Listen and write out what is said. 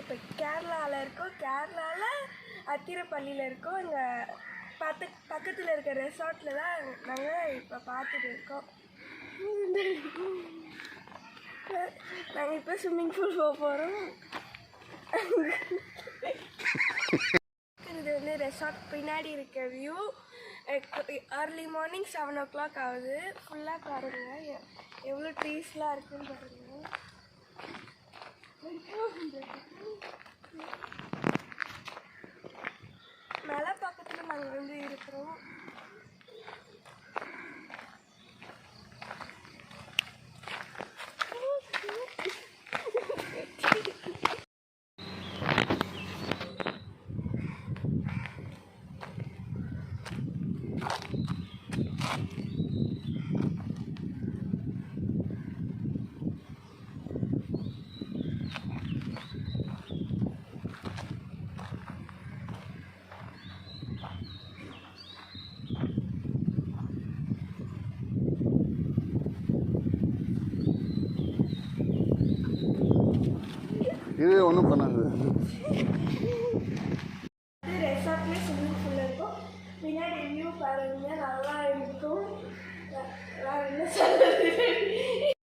இப்போ கேரளாவில் இருக்கோம். கேரளாவில் அத்திரப்பள்ளியில் இருக்கோம். இங்கே பக்கத்தில் இருக்க ரெசார்ட்டில் தான் நாங்கள் இப்போ பார்த்துட்டு இருக்கோம். நாங்கள் இப்போ ஸ்விம்மிங் பூல் போக போகிறோம். இது வந்து ரெசார்ட் பின்னாடி இருக்க வியூ. ஏர்லி மார்னிங் 7 o'clock ஆகுது. ஃபுல்லாக பாருங்கள் எவ்வளோ ட்ரீஸ்லாம் இருக்குதுன்னு பாருங்கள். மலை பக்கத்தில் நாங்கள் வந்து இருக்கிறோம். இது ஒன்றும் பண்ணாது. ரெசார்ட்லேயே ஸ்விம்மிங் பூல் இருக்கும். பின்னாடி வியூ பாருங்க, நல்லா இருக்கும். வேறு என்ன சொல்றது.